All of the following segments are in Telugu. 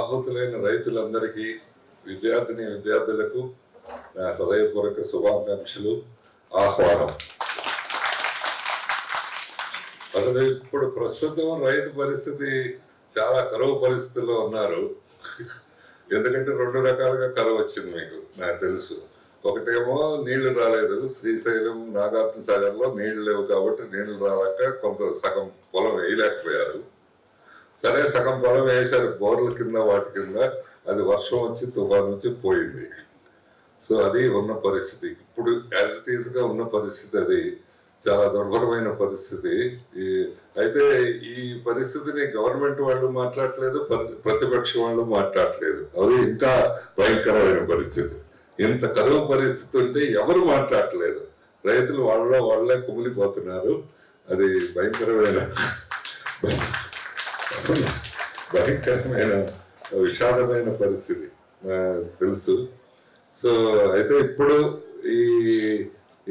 ఆహుతులైన రైతులందరికీ విద్యార్థులకు నా హృదయపూర్వక శుభాకాంక్షలు, ఆహ్వానం. అసలు ఇప్పుడు ప్రస్తుతం రైతు పరిస్థితి చాలా కరువు పరిస్థితుల్లో ఉన్నారు. ఎందుకంటే 2 రకాలుగా కరువు వచ్చింది, మీకు నాకు తెలుసు. ఒకటేమో నీళ్లు రాలేదు, శ్రీశైలం నాగార్జున సాగర్లో నీళ్లు లేవు కాబట్టి నీళ్లు రాలేక కొంత సగం పొలం వేయలేకపోయారు. సరే, సగం పొలం వేశారు బోర్ల కింద వాటి కింద, అది వర్షం వచ్చి తుఫాన్ వచ్చి పోయింది. సో అది ఉన్న పరిస్థితి. ఇప్పుడు యాజ్ ఇట్ ఈజ్ గా ఉన్న పరిస్థితి అది చాలా దుర్భరమైన పరిస్థితి. అయితే ఈ పరిస్థితిని గవర్నమెంట్ వాళ్ళు మాట్లాడలేదు, ప్రతిపక్షం వాళ్ళు మాట్లాడలేదు. అది ఇంకా భయంకరమైన పరిస్థితి. ఇంత కరువు పరిస్థితి ఉంటే ఎవరు మాట్లాడలేదు. రైతులు వాళ్ళే కుమిలిపోతున్నారు. అది భయంకరమైన విషాదమైన పరిస్థితి తెలుసు. సో అయితే ఇప్పుడు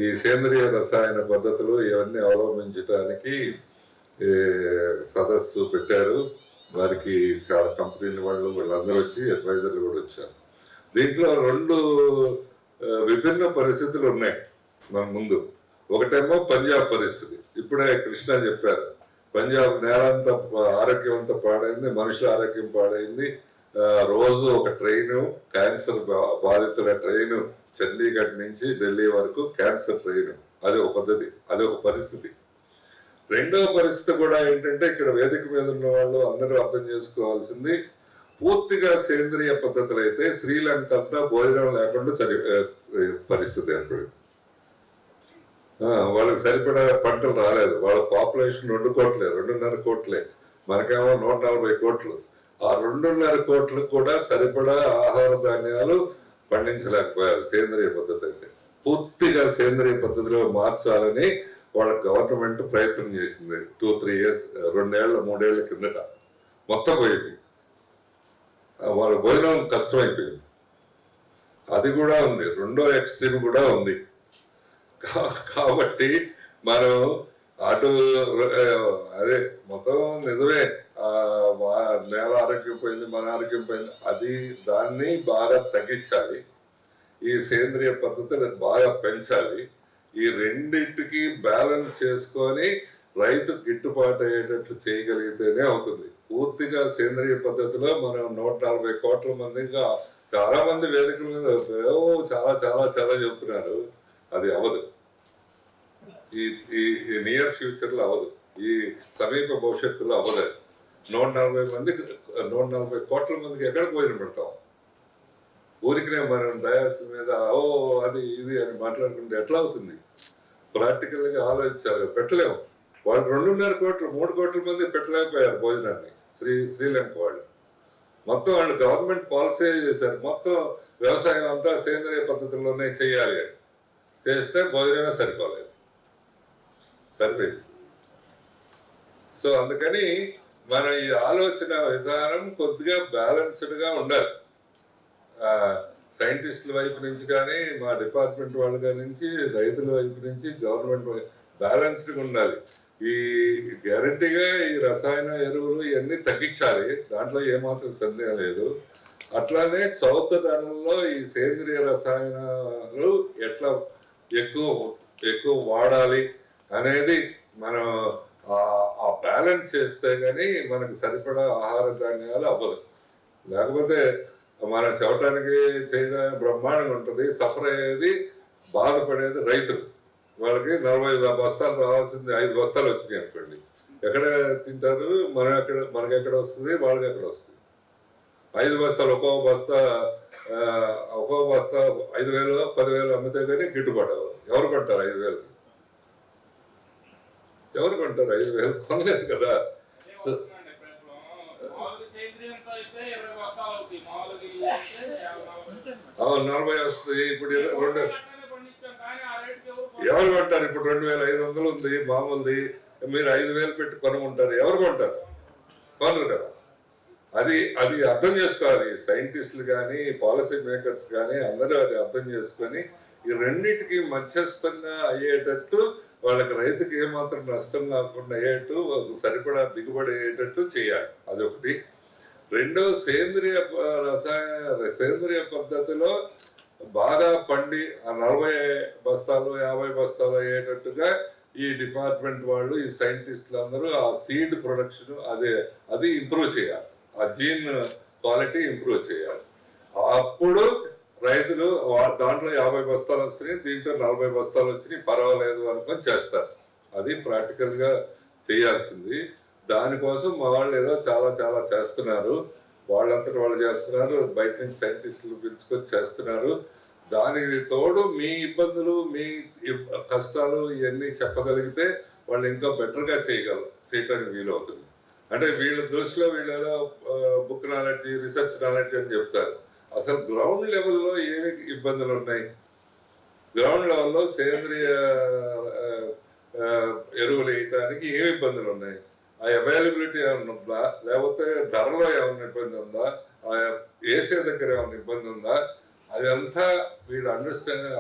ఈ సేంద్రియ రసాయన పద్ధతులు ఇవన్నీ అవలంబించడానికి సదస్సు పెట్టారు. వారికి చాలా కంపెనీల వాళ్ళందరూ వచ్చి అడ్వైజర్లు కూడా వచ్చారు. దీంట్లో 2 విభిన్న పరిస్థితులు ఉన్నాయి మన ముందు. ఒకటేమో పంజాబ్ పరిస్థితి. ఇప్పుడే కృష్ణ చెప్పారు, పంజాబ్ నేలంతా ఆరోగ్యం అంతా పాడైంది, మనుషుల ఆరోగ్యం పాడైంది. రోజు ఒక ట్రైను, క్యాన్సర్ బాధితుల ట్రైను చండీగఢ్ నుంచి ఢిల్లీ వరకు క్యాన్సర్ ట్రైన్. అది ఒక పద్ధతి, అది ఒక పరిస్థితి. రెండవ పరిస్థితి కూడా ఏంటంటే, ఇక్కడ వేదిక మీద ఉన్న వాళ్ళు అందరూ అర్థం చేసుకోవాల్సింది, పూర్తిగా సేంద్రియ పద్ధతులు అయితే శ్రీలంక అంతా భోజనం లేకుండా పరిస్థితి ఏర్పడింది. వాళ్ళకి సరిపడా పంటలు రాలేదు. వాళ్ళ పాపులేషన్ 2 కోట్లే, 2.5 కోట్లే. మనకేమో 140 కోట్లు. ఆ 2.5 కోట్లకు కూడా సరిపడా ఆహార ధాన్యాలు పండించలేకపోయారు సేంద్రియ పద్ధతి అయితే. పూర్తిగా సేంద్రియ పద్ధతిలో మార్చాలని వాళ్ళ గవర్నమెంట్ ప్రయత్నం చేసింది. 2-3 ఇయర్స్, 2 ఏళ్ళ 3 ఏళ్ల కిందట మొత్తం పోయింది. వాళ్ళ భోజనం కష్టమైపోయింది. అది కూడా ఉంది, రెండో ఎక్స్ట్రీమ్ కూడా ఉంది. కాబట్టి మనం అటు అదే మొత్తం నిజమే, నేల ఆరోగ్యం పోయింది, మన ఆరోగ్యం పోయింది. దాన్ని బాగా తగ్గించాలి. ఈ సేంద్రియ పద్ధతిని బాగా పెంచాలి. ఈ రెండింటికి బ్యాలెన్స్ చేసుకొని రైతు గిట్టుబాటు అయ్యేటట్లు చేయగలిగితేనే అవుతుంది. పూర్తిగా సేంద్రియ పద్ధతిలో మనం 140 కోట్ల మందిగా చాలా మంది వేదికల మీద చాలా చాలా చాలా చెప్తున్నారు. అది అవ్వదు. ఈ నియర్ ఫ్యూచర్ లో అవ్వదు. ఈ సమీప భవిష్యత్తులో అవ్వదు. 140 కోట్ల మందికి ఎక్కడ భోజనం పెడతాం? ఊరికినే మనం డయాస్ మీద అది ఇది అని మాట్లాడుకుంటే ఎట్లా అవుతుంది? ప్రాక్టికల్ గా ఆలోచించాలి. పెట్టలేము. వాళ్ళు 2.5 కోట్లు 3 కోట్ల మంది పెట్టలేకపోయారు భోజనాన్ని. శ్రీలంక వాళ్ళు మొత్తం వాళ్ళు గవర్నమెంట్ పాలసీ చేశారు. మొత్తం వ్యవసాయం అంతా సేంద్రియ పద్ధతుల్లోనే చేయాలి అని చేస్తే భోజనమే సరిపోలేదు. సో అందుకని మన ఈ ఆలోచన విధానం కొద్దిగా బ్యాలెన్స్డ్ గా ఉండాలి. సైంటిస్టుల వైపు నుంచి కానీ, మా డిపార్ట్మెంట్ వాళ్ళ నుంచి, రైతుల వైపు నుంచి, గవర్నమెంట్ బ్యాలెన్స్డ్గా ఉండాలి. ఈ గ్యారంటీగా ఈ రసాయన ఎరువులు ఇవన్నీ తగ్గించాలి. దాంట్లో ఏమాత్రం సందేహం లేదు. అట్లానే చౌకధనంలో ఈ సేంద్రియ రసాయనాలు ఎట్లా ఎక్కువ వాడాలి అనేది మనం ఆ బ్యాలెన్స్ చేస్తే కానీ మనకు సరిపడా ఆహార ధాన్యాలు అవ్వదు. లేకపోతే మనం చెప్పడానికి చేయడం బ్రహ్మాండంగా ఉంటుంది. సఫర్ అయ్యేది, బాధపడేది రైతులు. వాళ్ళకి 40 బస్తాలు రావాల్సింది 5 బస్తాలు వచ్చినాయి అనుకోండి, ఎక్కడ తింటారు? మనకి ఎక్కడ వస్తుంది, వాళ్ళకి ఎక్కడ వస్తుంది? 5 బస్తాలు ఒక్కో బస్తా 5,000 10,000 అమ్మితే కానీ గిట్టుబాటు అవ్వదు. ఎవరు కొంటారు 5,000? ఎవరు కొంటారు? 5,000 కొనలేదు కదా. 40 వస్తుంది. ఇప్పుడు ఎవరు కొంటారు? ఇప్పుడు 2,500 ఉంది మామూలుది. మీరు 5,000 పెట్టి కొనుక్కుంటారు. ఎవరు కొంటారు? కొనరు కదా. అది అర్థం చేసుకోవాలి. సైంటిస్టులు కానీ, పాలసీ మేకర్స్ కానీ అందరూ అది అర్థం చేసుకొని ఈ రెండింటికి మధ్యస్థంగా అయ్యేటట్టు, వాళ్ళకి రైతుకి ఏమాత్రం నష్టం కాకుండా అయ్యేట్టు, సరిపడా దిగుబడి అయ్యేటట్టు చేయాలి. అదొకటి. రెండో సేంద్రియ పద్ధతిలో బాగా పండి ఆ 40 బస్తాలు 50 బస్తాలు అయ్యేటట్టుగా ఈ డిపార్ట్మెంట్ వాళ్ళు ఈ సైంటిస్టులు అందరూ ఆ సీడ్ ప్రొడక్షన్ అది ఇంప్రూవ్ చేయాలి, ఆ జీన్ క్వాలిటీ ఇంప్రూవ్ చేయాలి. అప్పుడు రైతులు దాంట్లో 50 బస్తాలు వస్తున్నాయి, దీంట్లో 40 బస్తాలు వచ్చినాయి, పర్వాలేదు అనుకొని చేస్తారు. అది ప్రాక్టికల్ గా చేయాల్సింది. దానికోసం మా వాళ్ళు ఏదో చాలా చాలా చేస్తున్నారు, వాళ్ళంతటి వాళ్ళు చేస్తున్నారు, బయట నుంచి సైంటిస్టులు పిలుచుకొని చేస్తున్నారు. దానికి తోడు మీ ఇబ్బందులు మీ కష్టాలు ఇవన్నీ చెప్పగలిగితే వాళ్ళు ఇంకా బెటర్గా చేయడానికి వీలవుతుంది. అంటే వీళ్ళ దృష్టిలో వీళ్ళు ఏదో బుక్ నాలెడ్జ్ రీసెర్చ్ నాలెడ్జ్ అని చెప్తారు. అసలు గ్రౌండ్ లెవెల్లో ఏమి ఇబ్బందులు ఉన్నాయి, గ్రౌండ్ లెవెల్లో సేంద్రియ ఎరువులు వేయటానికి ఏమి ఇబ్బందులు ఉన్నాయి, ఆ అవైలబిలిటీ ఏమైనా ఉందా, లేకపోతే ధరలో ఏమైనా ఇబ్బంది ఉందా, ఆ వేసే దగ్గర ఏమైనా ఇబ్బంది ఉందా, అదంతా వీళ్ళు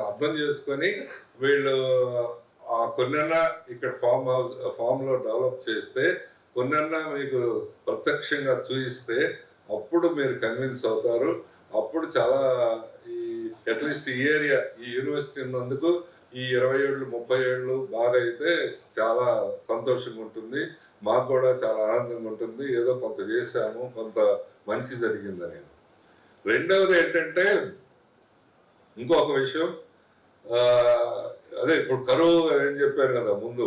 అర్థం చేసుకొని వీళ్ళు కొన్నన్నా ఇక్కడ ఫామ్లో డెవలప్ చేస్తే, కొన్నన్నా మీకు ప్రత్యక్షంగా చూపిస్తే అప్పుడు మీరు కన్విన్స్ అవుతారు. అప్పుడు చాలా అట్లీస్ట్ ఈ ఏరియా ఈ యూనివర్సిటీ ఉన్నందుకు ఈ 20 ఏళ్ళు 30 ఏళ్ళు బాగా అయితే చాలా సంతోషంగా ఉంటుంది, మాకు కూడా చాలా ఆనందంగా ఉంటుంది. ఏదో కొంత చేశాము, కొంత మంచి జరిగిందని. రెండవది ఏంటంటే ఇంకొక విషయం, అదే ఇప్పుడు కరువు ఏం చెప్పాను కదా ముందు,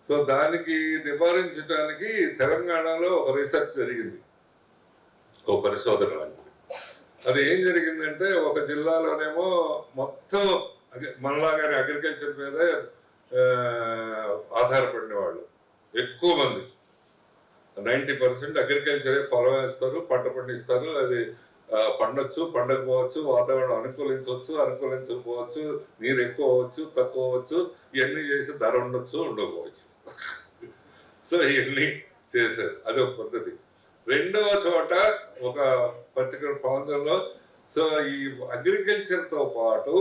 సో దానికి నివారించడానికి తెలంగాణలో ఒక రీసెర్చ్ జరిగింది, ఒక పరిశోధన లాంటిది. అది ఏం జరిగిందంటే ఒక జిల్లాలోనేమో మొత్తం మనలాగానే అగ్రికల్చర్ మీద ఆధారపడిన వాళ్ళు ఎక్కువ మంది, 90% అగ్రికల్చరే పొలం వేస్తారు, పంట పండిస్తారు. అది పండొచ్చు పండకపోవచ్చు, వాతావరణం అనుకూలించవచ్చు అనుకూలించకపోవచ్చు, నీరు ఎక్కువ అవ్వచ్చు తక్కువ అవ్వచ్చు, ఇవన్నీ చేసి ధర ఉండొచ్చు ఉండకపోవచ్చు. సో ఇవన్నీ చేశారు, అదొక పద్ధతి. రెండవ చోట ఒక పర్టికులర్ ప్రాంతంలో సో ఈ అగ్రికల్చర్తో పాటు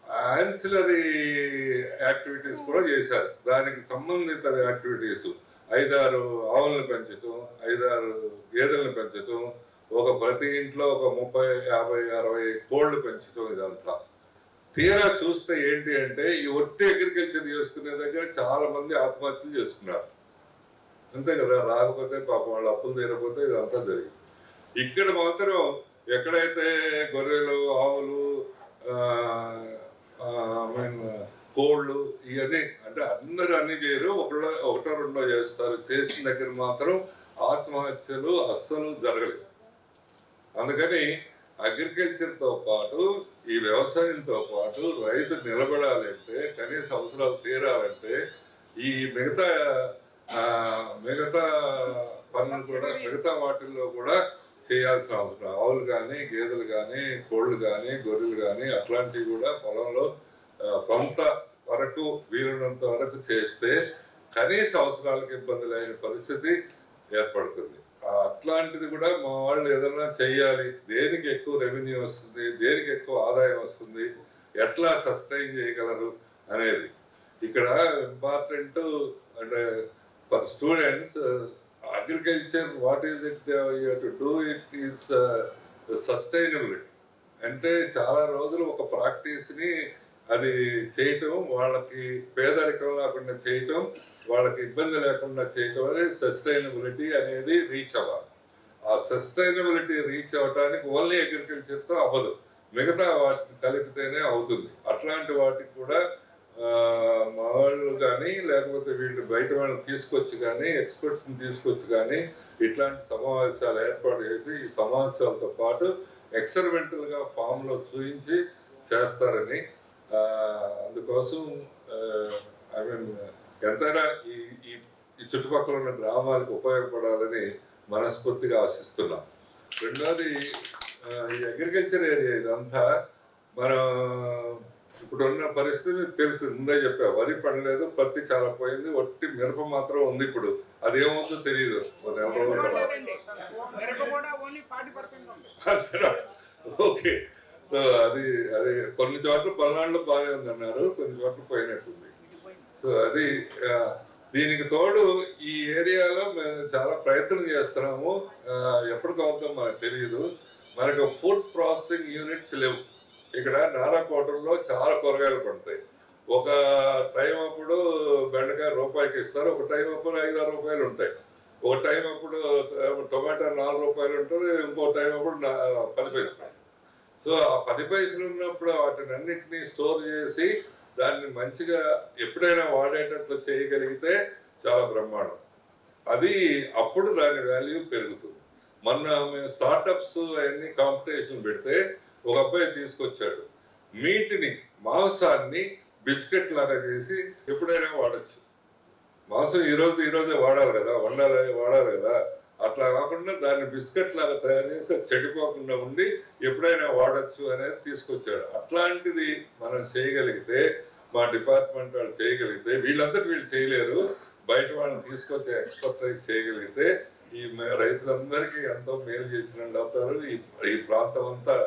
యాన్సిలరీ యాక్టివిటీస్ కూడా చేశారు. దానికి సంబంధిత యాక్టివిటీస్ 5-6 ఆవులను పెంచటం, 5-6 గేదెలను పెంచటం, ఒక ప్రతి ఇంట్లో ఒక 30, 50, 60 కోళ్ళు పెంచడం. ఇదంతా తీరా చూస్తే ఏంటి అంటే ఈ ఒట్టి అగ్రికల్చర్ చేసుకునే దగ్గర చాలా మంది ఆత్మహత్యలు చేసుకున్నారు, అంతే కదా. రాకపోతే పాపం వాళ్ళు అప్పులు తీరకపోతే ఇదంతా జరిగింది. ఇక్కడ మాత్రం ఎక్కడైతే గొర్రెలు ఆవులు కోళ్ళు ఇవన్నీ అంటే అందరూ అన్ని చేయరు, ఒకటో రెండో చేస్తారు. చేసిన దగ్గర మాత్రం ఆత్మహత్యలు అస్సలు జరగలేదు. అందుకని అగ్రికల్చర్తో పాటు ఈ వ్యవసాయంతో పాటు రైతు నిలబడాలంటే, కనీస అవసరాలు తీరాలంటే ఈ మిగతా పనులు కూడా మిగతా వాటిల్లో కూడా చేయాల్సిన అవసరం. ఆవులు కానీ గేదెలు కానీ కోళ్ళు కానీ గొర్రెలు కానీ అట్లాంటివి కూడా పొలంలో కొంత వరకు వీలున్నంత వరకు చేస్తే కనీస అవసరాలకు ఇబ్బంది లేని పరిస్థితి ఏర్పడుతుంది. అట్లాంటిది కూడా మా వాళ్ళు ఏదైనా చెయ్యాలి, దేనికి ఎక్కువ రెవెన్యూ వస్తుంది, దేనికి ఎక్కువ ఆదాయం వస్తుంది, ఎట్లా సస్టైన్ చేయగలరు అనేది ఇక్కడ ఇంపార్టెంట్. అంటే for students agriculture what is it to do it is sustainability. అంటే చాలా రోజులు ఒక ప్రాక్టీస్ని అది చేయటం, వాళ్ళకి పేదరికం లేకుండా చేయటం, వాళ్ళకి ఇబ్బంది లేకుండా చేయటం అనేది సస్టైనబిలిటీ అనేది రీచ్ అవ్వాలి. ఆ సస్టైనబిలిటీ రీచ్ అవ్వటానికి ఓన్లీ అగ్రికల్చర్తో అవ్వదు, మిగతా వాటిని కలిపితేనే అవుతుంది. అట్లాంటి వాటికి కూడా మా వాళ్ళు కానీ లేకపోతే వీళ్ళు బయట వాళ్ళని తీసుకొచ్చి కానీ ఎక్స్పర్ట్స్ని తీసుకొచ్చి కానీ ఇట్లాంటి సమావేశాలు ఏర్పాటు చేసి ఈ సమావేశాలతో పాటు ఎక్స్పెరిమెంటల్గా ఫామ్లో చూపించి చేస్తారని, అందుకోసం ఐ మీన్ ఎంతైనా ఈ చుట్టుపక్కల ఉన్న గ్రామాలకు ఉపయోగపడాలని మనస్ఫూర్తిగా ఆశిస్తున్నాం. రెండోది ఈ అగ్రికల్చర్ ఏరియా ఇదంతా మనం ఇప్పుడున్న పరిస్థితి తెలుసు, ముందే చెప్పా, వరి పండలేదు, పత్తి చాలా పోయింది, ఒట్టి మిరప మాత్రం ఉంది. ఇప్పుడు అదేమవుతుందో తెలియదు. ఓకే, సో అది కొన్ని చోట్ల పల్నాడులో బాగానే ఉంది అన్నారు, కొన్ని చోట్ల పోయినట్టుంది. సో అది దీనికి తోడు ఈ ఏరియాలో మేము చాలా ప్రయత్నం చేస్తున్నాము. ఎప్పటికవుతాం మనకు తెలియదు. మనకు ఫుడ్ ప్రాసెసింగ్ యూనిట్స్ లేవు ఇక్కడ. నారాకోటంలో చాలా కూరగాయలు పడతాయి. ఒక టైం అప్పుడు బెండకాయ రూపాయికి ఇస్తారు, ఒక టైం అప్పుడు 5-6 రూపాయలు ఉంటాయి, ఒక టైం అప్పుడు టొమాటో 4 రూపాయలు ఉంటుంది, ఇంకో టైం అప్పుడు 10 పైసలు. సో ఆ 10 పైసలు ఉన్నప్పుడు వాటిని అన్నింటినీ స్టోర్ చేసి దాన్ని మంచిగా ఎప్పుడైనా వాడేటట్లు చేయగలిగితే చాలా బ్రహ్మాండం. అది అప్పుడు దాని వాల్యూ పెరుగుతుంది. మొన్న మేము స్టార్టప్స్ అవన్నీ కాంపిటీషన్ పెడితే ఒక అబ్బాయి తీసుకొచ్చాడు, మీట్ని మాంసాన్ని బిస్కెట్ లాగా చేసి ఎప్పుడైనా వాడచ్చు. మాంసం ఈరోజే వాడాలి కదా, వాడాలి కదా, అట్లా కాకుండా దాన్ని బిస్కెట్ లాగా తయారు చేసి చెడిపోకుండా ఉండి ఎప్పుడైనా వాడచ్చు అనేది తీసుకొచ్చాడు. అట్లాంటిది మనం చేయగలిగితే, మా డిపార్ట్మెంట్ వాళ్ళు చేయగలిగితే, వీళ్ళందరూ వీళ్ళు చేయలేరు, బయట వాళ్ళని తీసుకొచ్చి ఎక్స్పర్టైజ్ చేయగలిగితే ఈ రైతులందరికీ ఎంతో మేలు చేసినట్టు అవుతారు. ఈ ప్రాంతం అంతా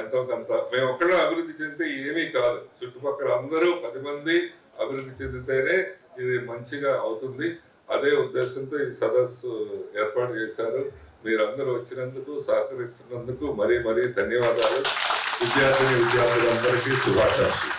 ఎంతో కొంత మేము ఒక్కడే అభివృద్ధి చెందితే ఏమీ కాదు, చుట్టుపక్కల అందరూ 10 మంది అభివృద్ధి చెందితేనే ఇది మంచిగా అవుతుంది. అదే ఉద్దేశంతో ఈ సదస్సు ఏర్పాటు చేశారు. మీరందరూ వచ్చినందుకు, సహకరిస్తున్నందుకు మరీ ధన్యవాదాలు. విద్యార్థులందరికీ శుభాకాంక్షలు.